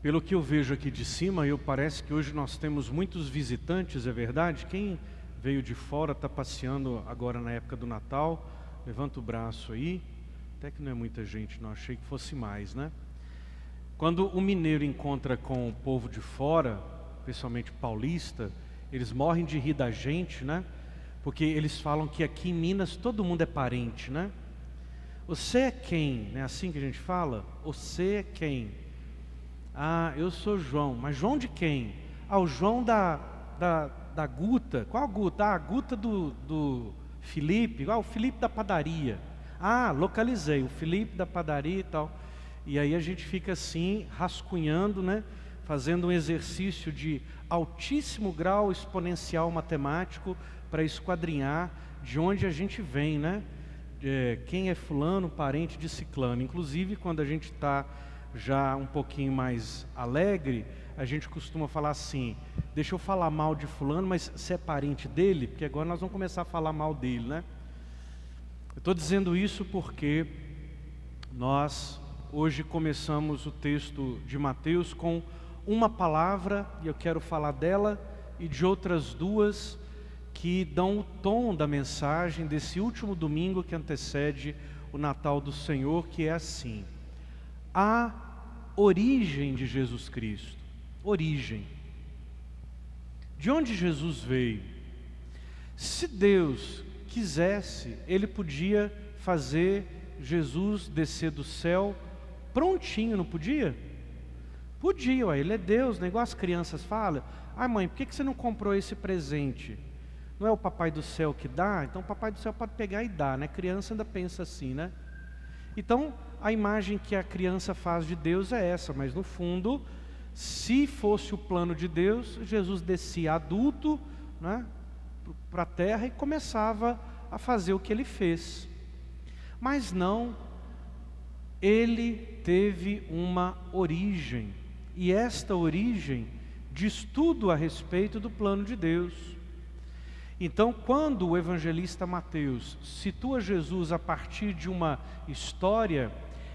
Pelo que eu vejo aqui de cima, parece que hoje nós temos muitos visitantes, é verdade? Quem veio de fora, está passeando agora na época do Natal, levanta o braço aí. Até que não é muita gente, não, achei que fosse mais, né? Quando o mineiro encontra com o povo de fora, principalmente paulista, eles morrem de rir da gente, né? Porque eles falam que aqui em Minas todo mundo é parente, né? Você é quem? Não é assim que a gente fala? Você é quem? Ah, eu sou João. Mas João de quem? Ah, o João da Guta. Qual Guta? Ah, a Guta do Felipe. Ah, o Felipe da padaria. Ah, localizei, o Felipe da padaria e tal. E aí a gente fica assim, rascunhando, né? Fazendo um exercício de altíssimo grau exponencial matemático para esquadrinhar de onde a gente vem, né? Quem é fulano, parente de ciclano. Inclusive, quando a gente está já um pouquinho mais alegre, a gente costuma falar assim: deixa eu falar mal de fulano, mas você é parente dele? Porque agora nós vamos começar a falar mal dele, né? Eu estou dizendo isso porque nós hoje começamos o texto de Mateus com uma palavra, e eu quero falar dela e de outras duas que dão o tom da mensagem desse último domingo que antecede o Natal do Senhor, que é assim: a origem de Jesus Cristo. Origem. De onde Jesus veio? Se Deus quisesse, Ele podia fazer Jesus descer do céu prontinho, não podia? Podia, ué, Ele é Deus, né? Igual as crianças falam: ah, mãe, por que você não comprou esse presente? Não é o papai do céu que dá? Então o papai do céu pode pegar e dar, né? Criança ainda pensa assim, né? Então a imagem que a criança faz de Deus é essa, mas no fundo, se fosse o plano de Deus, Jesus descia adulto, né, para a terra e começava a fazer o que Ele fez. Mas não, Ele teve uma origem, e esta origem diz tudo a respeito do plano de Deus. Então, quando o evangelista Mateus situa Jesus a partir de uma história,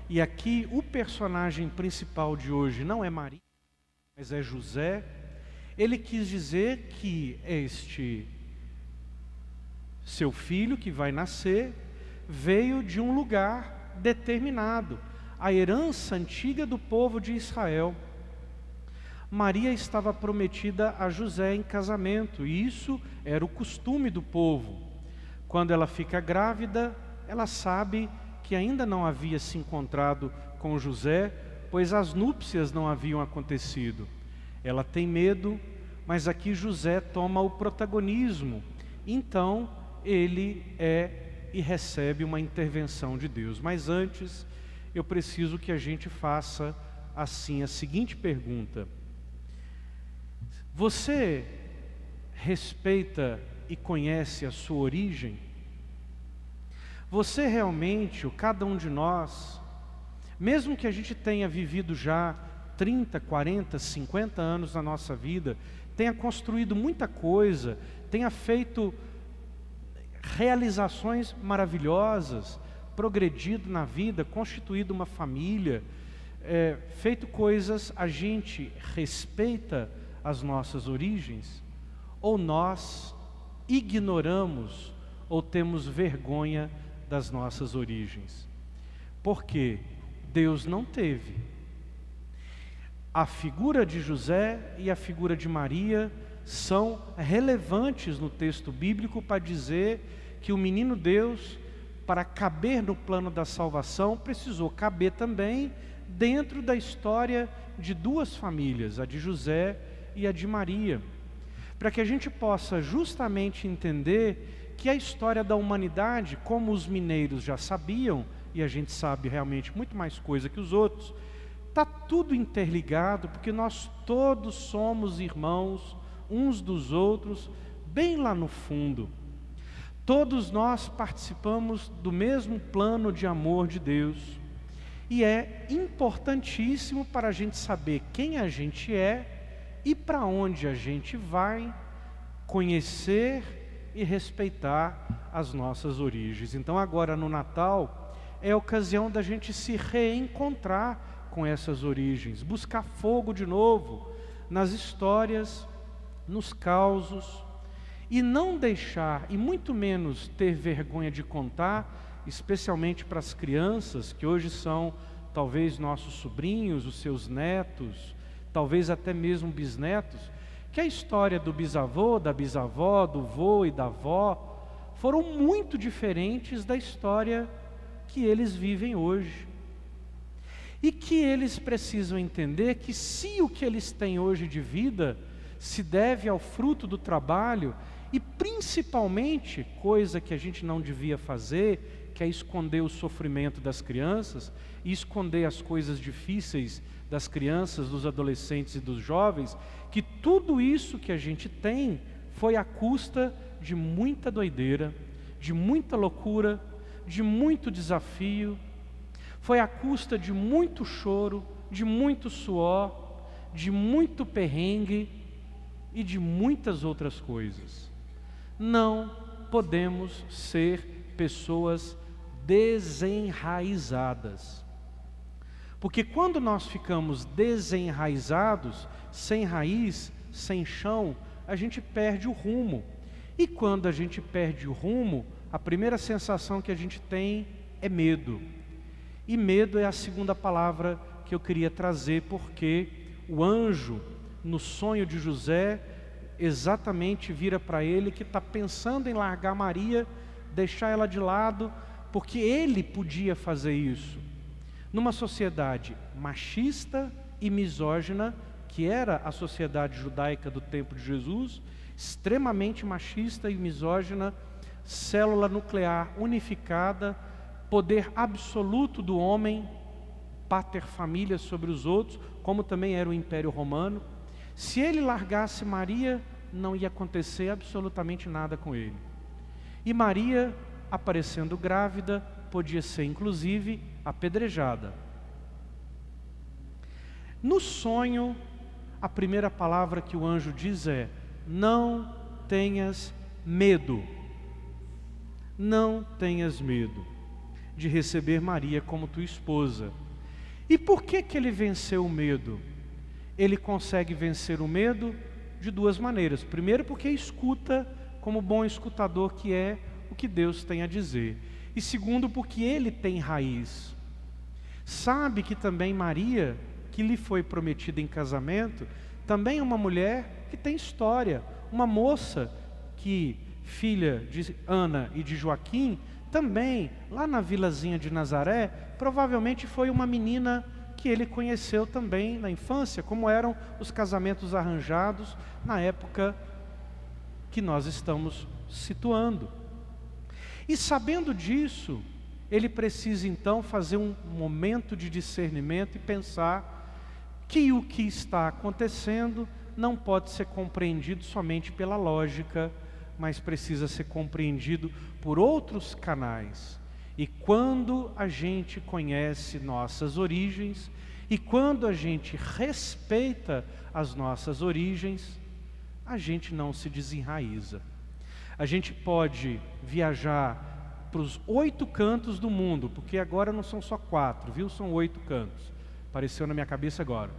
e aqui o personagem principal de hoje não é Maria, mas é José, ele quis dizer que este seu filho que vai nascer veio de um lugar determinado, a herança antiga do povo de Israel. Maria estava prometida a José em casamento, e isso era o costume do povo. Quando ela fica grávida, ela sabe que ainda não havia se encontrado com José, pois as núpcias não haviam acontecido. Ela tem medo, mas aqui José toma o protagonismo. Então ele e recebe uma intervenção de Deus. Mas antes, eu preciso que a gente faça assim a seguinte pergunta: você respeita e conhece a sua origem? Você realmente, cada um de nós, mesmo que a gente tenha vivido já 30, 40, 50 anos na nossa vida, tenha construído muita coisa, tenha feito realizações maravilhosas, progredido na vida, constituído uma família, feito coisas, a gente respeita as nossas origens? Ou nós ignoramos ou temos vergonha das nossas origens? Porque Deus não teve. A figura de José e a figura de Maria são relevantes no texto bíblico para dizer que o menino Deus, para caber no plano da salvação, precisou caber também dentro da história de duas famílias, a de José e a de Maria, para que a gente possa justamente entender que a história da humanidade, como os mineiros já sabiam, e a gente sabe realmente muito mais coisa que os outros, está tudo interligado, porque nós todos somos irmãos uns dos outros, bem lá no fundo. Todos nós participamos do mesmo plano de amor de Deus, e é importantíssimo para a gente saber quem a gente é e para onde a gente vai, conhecer e respeitar as nossas origens. Então agora no Natal é a ocasião da gente se reencontrar com essas origens, buscar fogo de novo nas histórias, nos causos, e não deixar, e muito menos ter vergonha de contar, especialmente para as crianças, que hoje são talvez nossos sobrinhos, os seus netos, talvez até mesmo bisnetos, que a história do bisavô, da bisavó, do vô e da avó foram muito diferentes da história que eles vivem hoje. E que eles precisam entender que se o que eles têm hoje de vida se deve ao fruto do trabalho, e principalmente, coisa que a gente não devia fazer, que é esconder o sofrimento das crianças, e esconder as coisas difíceis das crianças, dos adolescentes e dos jovens, que tudo isso que a gente tem foi à custa de muita doideira, de muita loucura, de muito desafio, foi à custa de muito choro, de muito suor, de muito perrengue e de muitas outras coisas. Não podemos ser pessoas desenraizadas. Porque quando nós ficamos desenraizados, sem raiz, sem chão, a gente perde o rumo. E quando a gente perde o rumo, a primeira sensação que a gente tem é medo. E medo é a segunda palavra que eu queria trazer, porque o anjo, no sonho de José, exatamente vira para ele que está pensando em largar Maria, deixar ela de lado, porque ele podia fazer isso. Numa sociedade machista e misógina, que era a sociedade judaica do tempo de Jesus, extremamente machista e misógina, célula nuclear unificada, poder absoluto do homem, pater família sobre os outros, como também era o Império Romano. Se ele largasse Maria, não ia acontecer absolutamente nada com ele. E Maria, aparecendo grávida, podia ser inclusive apedrejada. No sonho, a primeira palavra que o anjo diz é: não tenhas medo. Não tenhas medo de receber Maria como tua esposa. E por que ele venceu o medo? Ele consegue vencer o medo de duas maneiras. Primeiro, porque escuta, como bom escutador que é, o que Deus tem a dizer. E segundo, porque ele tem raiz. Sabe que também Maria, que lhe foi prometida em casamento, também é uma mulher que tem história. Uma moça que, filha de Ana e de Joaquim, também, lá na vilazinha de Nazaré, provavelmente foi uma menina que ele conheceu também na infância, como eram os casamentos arranjados na época que nós estamos situando. E sabendo disso, ele precisa então fazer um momento de discernimento e pensar que o que está acontecendo não pode ser compreendido somente pela lógica, mas precisa ser compreendido por outros canais. E quando a gente conhece nossas origens, e quando a gente respeita as nossas origens, a gente não se desenraiza. A gente pode viajar para os 8 cantos do mundo, porque agora não são só 4, viu? São 8 cantos. Apareceu na minha cabeça agora.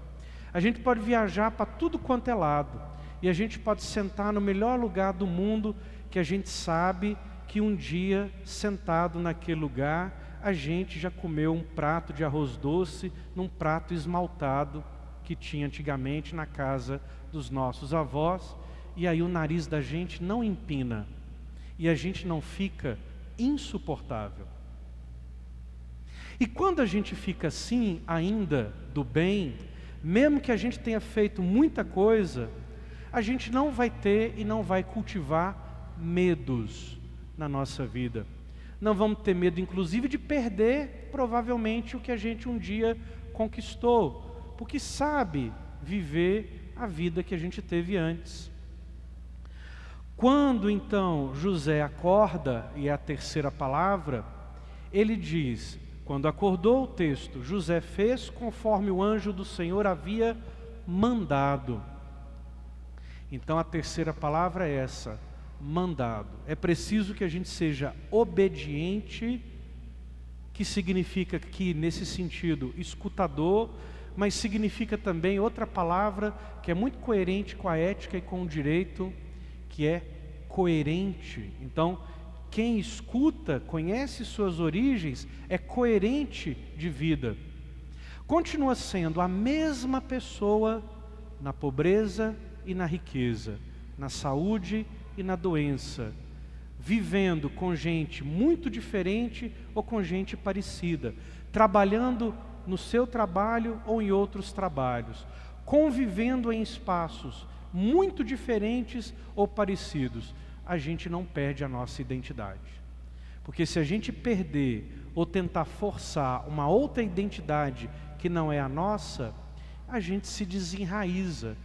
A gente pode viajar para tudo quanto é lado. E a gente pode sentar no melhor lugar do mundo, que a gente sabe que um dia, sentado naquele lugar, a gente já comeu um prato de arroz doce num prato esmaltado que tinha antigamente na casa dos nossos avós, e aí o nariz da gente não empina, e a gente não fica insuportável. E quando a gente fica assim, ainda do bem, mesmo que a gente tenha feito muita coisa, a gente não vai ter e não vai cultivar medos na nossa vida. Não vamos ter medo, inclusive, de perder, provavelmente, o que a gente um dia conquistou, porque sabe viver a vida que a gente teve antes. Quando, então, José acorda, e é a terceira palavra, ele diz, quando acordou o texto, José fez conforme o anjo do Senhor havia mandado. Então a terceira palavra é essa, mandado. É preciso que a gente seja obediente, que significa aqui, nesse sentido, escutador, mas significa também outra palavra que é muito coerente com a ética e com o direito, que é coerente. Então, quem escuta, conhece suas origens, é coerente de vida. Continua sendo a mesma pessoa na pobreza e na riqueza, na saúde e na doença, vivendo com gente muito diferente ou com gente parecida, trabalhando no seu trabalho ou em outros trabalhos, convivendo em espaços muito diferentes ou parecidos. A gente não perde a nossa identidade. Porque se a gente perder ou tentar forçar uma outra identidade que não é a nossa, a gente se desenraiza.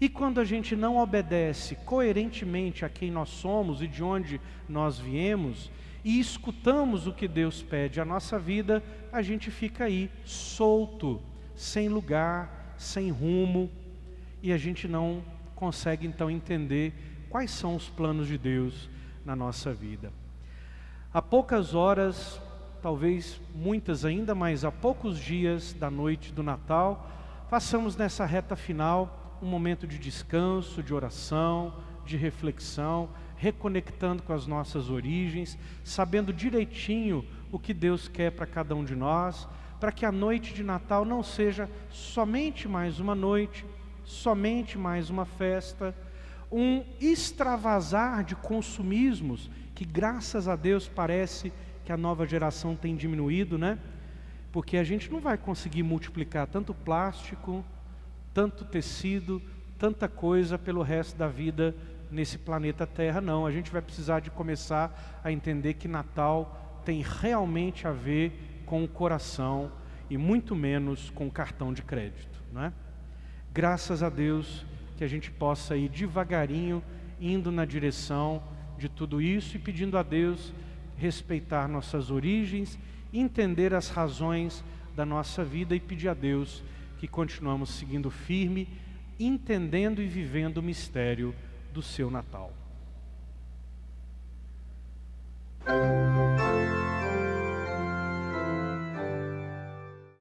E quando a gente não obedece coerentemente a quem nós somos e de onde nós viemos, e escutamos o que Deus pede à nossa vida, a gente fica aí solto, sem lugar, sem rumo, e a gente não consegue então entender quais são os planos de Deus na nossa vida. Há poucas horas, talvez muitas ainda, mas há poucos dias da noite do Natal, passamos nessa reta final um momento de descanso, de oração, de reflexão, reconectando com as nossas origens, sabendo direitinho o que Deus quer para cada um de nós, para que a noite de Natal não seja somente mais uma noite, somente mais uma festa, um extravasar de consumismos, que graças a Deus parece que a nova geração tem diminuído, né? Porque a gente não vai conseguir multiplicar tanto plástico, tanto tecido, tanta coisa pelo resto da vida nesse planeta Terra, não. A gente vai precisar de começar a entender que Natal tem realmente a ver com o coração e muito menos com o cartão de crédito, não é? Graças a Deus que a gente possa ir devagarinho, indo na direção de tudo isso e pedindo a Deus respeitar nossas origens, entender as razões da nossa vida e pedir a Deus que continuamos seguindo firme, entendendo e vivendo o mistério do seu Natal.